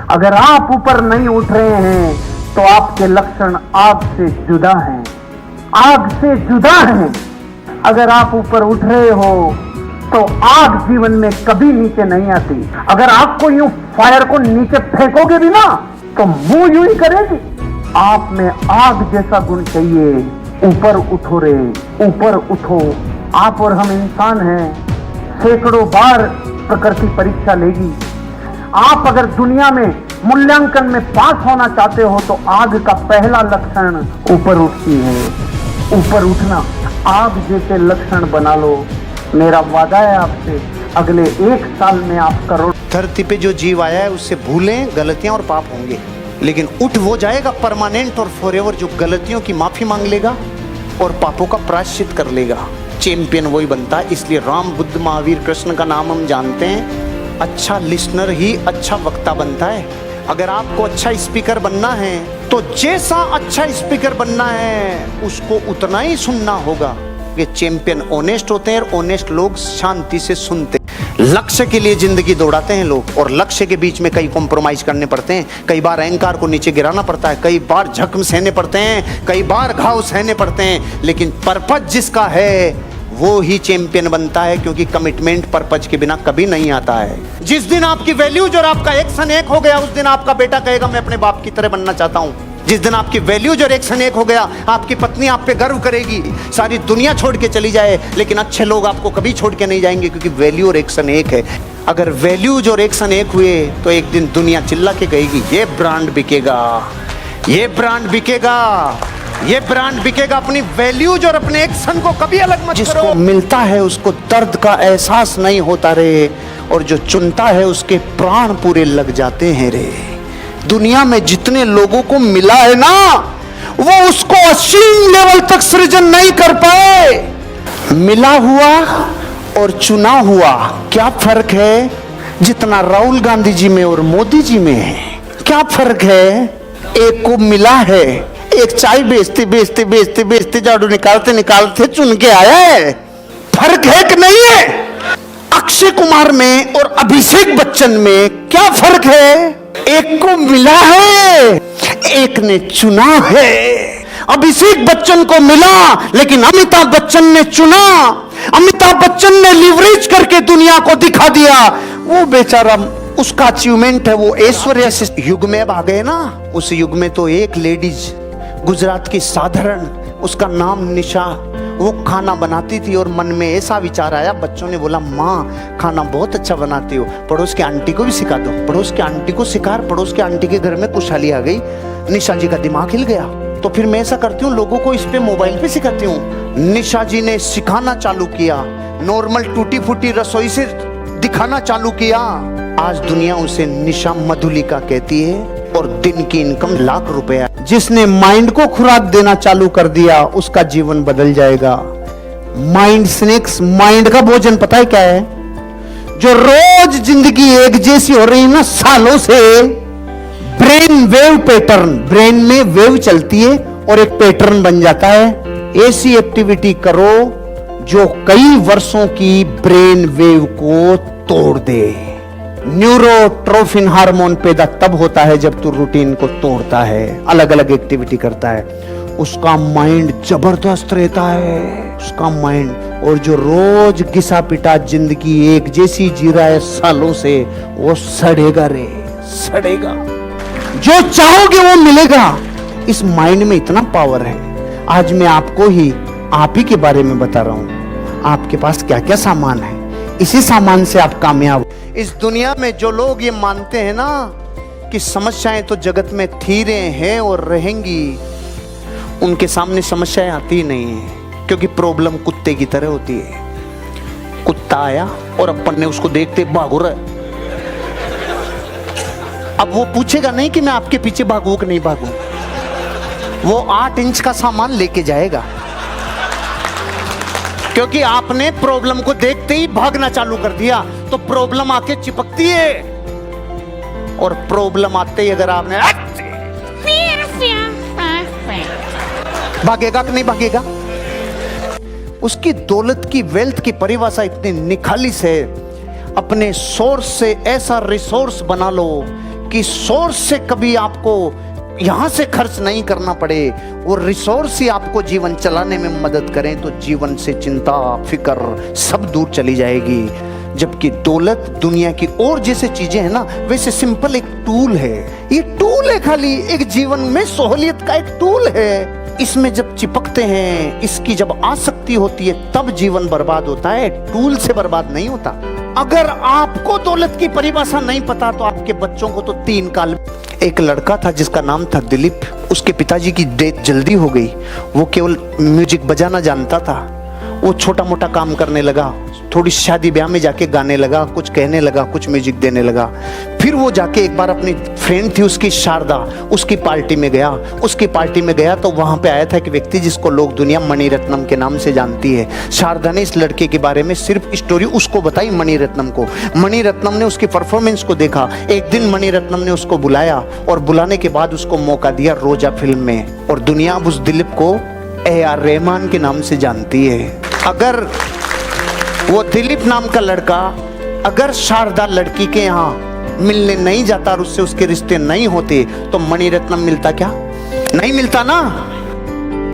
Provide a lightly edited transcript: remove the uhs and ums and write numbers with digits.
अगर आप ऊपर नहीं उठ रहे हैं तो आपके लक्षण आग से जुदा हैं, आग से जुदा हैं। अगर आप ऊपर उठ रहे हो तो आग जीवन में कभी नीचे नहीं आती। अगर आपको यूं फायर को नीचे फेंकोगे भी ना तो मुंह यूं ही करेगी। आप में आग जैसा गुण चाहिए। ऊपर उठो रे, ऊपर उठो। आप और हम इंसान हैं, सैकड़ों बार प्रकृति परीक्षा लेगी। आप अगर दुनिया में मूल्यांकन में पास होना चाहते हो तो आग का पहला लक्षण ऊपर उठती है। ऊपर उठना, आग जैसे लक्षण बना लो। मेरा वादा है आपसे, अगले 1 साल में आप करोड़। धरती पे जो जीव आया है उससे भूलें, गलतियां और पाप होंगे, लेकिन उठ वो जाएगा परमानेंट और फॉरएवर जो गलतियों की माफी मांग लेगा और पापों का प्रायश्चित कर लेगा। चैंपियन वही बनता है। इसलिए राम, बुद्ध, महावीर, कृष्ण का नाम हम जानते हैं। अच्छा लिसनर ही अच्छा वक्ता बनता है। अगर आपको अच्छा स्पीकर बनना है तो जैसा अच्छा स्पीकर बनना है उसको उतना ही सुनना होगा। ये चैंपियन ऑनेस्ट होते हैं और ऑनेस्ट लोग शांति से सुनते हैं। लक्ष्य के लिए जिंदगी दौड़ाते हैं लोग और लक्ष्य के बीच में कई कॉम्प्रोमाइज करने पड़ते हैं। कई बार अहंकार को नीचे गिराना पड़ता है, कई बार जख्म सहने पड़ते हैं, कई बार घाव सहने पड़ते हैं, लेकिन पर्पज जिसका है वो ही चैंपियन बनता है, क्योंकि कमिटमेंट पर्पज के बिना कभी नहीं आता है। जिस दिन आपकी वैल्यूज और आपका एक्शन एक हो गया उस दिन आपका बेटा कहेगा मैं अपने बाप की तरह बनना चाहता हूं। जिस दिन आपकी वैल्यूज और एक्शन एक हो गया आपकी पत्नी आप पे गर्व करेगी। सारी दुनिया छोड़ के चली जाए लेकिन अच्छे लोग आपको कभी छोड़ के नहीं जाएंगे, क्योंकि वैल्यू और एक्शन एक है। अगर वैल्यूज और एक्शन एक हुए तो एक दिन दुनिया चिल्ला के कहेगी ये ब्रांड बिकेगा, ये ब्रांड बिकेगा, ये ब्रांड बिकेगा। अपनी वैल्यूज और अपने एक्शन को कभी अलग मत करो। जिसको मिलता है उसको दर्द का एहसास नहीं होता रे, और जो चुनता है उसके प्राण पूरे लग जाते हैं रे। दुनिया में जितने लोगों को मिला है ना वो उसको असीम लेवल तक सृजन नहीं कर पाए। मिला हुआ और चुना हुआ क्या फर्क है? जितना राहुल गांधी जी में और मोदी जी में है, क्या फर्क है? एक को मिला है, एक चाय बेचते बेचते बेचते बेचते झाड़ू निकालते निकालते चुन के आया है। फर्क है कि नहीं है? अक्षय कुमार में और अभिषेक बच्चन में क्या फर्क है? एक को मिला है, एक ने चुना है। अभिषेक बच्चन को मिला लेकिन अमिताभ बच्चन ने चुना। अमिताभ बच्चन ने लिवरेज करके दुनिया को दिखा दिया। वो बेचारा, उसका अचीवमेंट है वो ऐश्वर्या से युग में अब आ गए ना। उस युग में तो एक लेडीज गुजरात की साधारण, उसका नाम निशा, वो खाना बनाती थी और मन में ऐसा विचार आया, बच्चों ने बोला माँ खाना बहुत अच्छा बनाती हो, पड़ोस की आंटी को भी सिखा दो। पड़ोस की आंटी को सिखा, पड़ोस की आंटी के घर में खुशहाली आ गई। निशा जी का दिमाग हिल गया। तो फिर मैं ऐसा करती हूँ, लोगों को इस पे मोबाइल पे सिखाती हूँ। निशा जी ने सिखाना चालू किया, नॉर्मल टूटी फूटी रसोई से दिखाना चालू किया। आज दुनिया उसे निशा मधुलिका कहती है और दिन की इनकम लाख रुपए। जिसने माइंड को खुराक देना चालू कर दिया उसका जीवन बदल जाएगा। माइंड स्नैक्स, माइंड का भोजन पता है क्या है? जो रोज जिंदगी एक जैसी हो रही है ना सालों से, ब्रेन वेव पैटर्न, ब्रेन में वेव चलती है और एक पैटर्न बन जाता है। ऐसी एक्टिविटी करो जो कई वर्षों की ब्रेन वेव को तोड़ दे। न्यूरोट्रोफिन हार्मोन पैदा तब होता है जब तू रूटीन को तोड़ता है, अलग अलग एक्टिविटी करता है। उसका माइंड जबरदस्त रहता है, उसका माइंड। और जो रोज घिसा पिटा जिंदगी एक जैसी जी रहा है सालों से, वो सड़ेगा रे, सड़ेगा। जो चाहोगे वो मिलेगा। इस माइंड में इतना पावर है। आज मैं आपको ही आप ही के बारे में बता रहा हूं। आपके पास क्या क्या सामान है, इसी सामान से आप कामयाब। इस दुनिया में जो लोग ये मानते हैं ना कि समस्याएं तो जगत में थी रहे हैं और रहेंगी, उनके सामने समस्याएं आती ही नहीं है, क्योंकि प्रॉब्लम कुत्ते की तरह होती है। कुत्ता आया और अपन ने उसको देखते भागो रहा। अब वो पूछेगा नहीं कि मैं आपके पीछे भागू कि नहीं भागू, वो 8 इंच का सामान लेके जाएगा, क्योंकि आपने प्रॉब्लम को देखते ही भागना चालू कर दिया। तो प्रॉब्लम आके चिपकती है, और प्रॉब्लम आते ही अगर आपने भागेगा कि नहीं भागेगा? उसकी दौलत की, वेल्थ की परिभाषा इतनी निखालिस है। अपने सोर्स से ऐसा रिसोर्स बना लो कि सोर्स से कभी आपको यहां से खर्च नहीं करना पड़े, वो रिसोर्स ही आपको जीवन चलाने में मदद करें, तो जीवन से चिंता फिक्र सब दूर चली जाएगी। जबकि दौलत दुनिया की और जैसे चीजें हैं ना, वैसे सिंपल एक टूल है। ये टूल है, खाली एक जीवन में सहूलियत का एक टूल है। इसमें जब चिपकते हैं, इसकी जब आसक्ति होती है, तब जीवन बर्बाद होता है, टूल से बर्बाद नहीं होता। अगर आपको दौलत की परिभाषा नहीं पता तो आपके बच्चों को तो 3 काल। एक लड़का था जिसका नाम था दिलीप, उसके पिताजी की डेथ जल्दी हो गई। वो केवल म्यूजिक बजाना जानता था। वो छोटा मोटा काम करने लगा, थोड़ी शादी ब्याह में जाके गाने लगा, कुछ कहने लगा, कुछ म्यूजिक देने लगा। फिर वो जाके एक बार अपनी फ्रेंड थी उसकी शारदा, उसकी पार्टी में गया। उसकी पार्टी में गया तो वहां पे आया था एक व्यक्ति जिसको लोग दुनिया मणिरत्नम के नाम से जानती है। शारदा ने इस लड़के के बारे में सिर्फ स्टोरी उसको बताई, मणिरत्नम को। मणिरत्नम ने उसकी परफॉर्मेंस को देखा। एक दिन मणिरत्नम ने उसको बुलाया और बुलाने के बाद उसको मौका दिया रोजा फिल्म में, और दुनिया अब उस दिलीप को AR रहमान के नाम से जानती है। अगर वो दिलीप नाम का लड़का अगर शारदा लड़की के यहाँ मिलने नहीं जाता और उससे उसके रिश्ते नहीं होते, तो मणिरत्नम मिलता क्या? नहीं मिलता ना।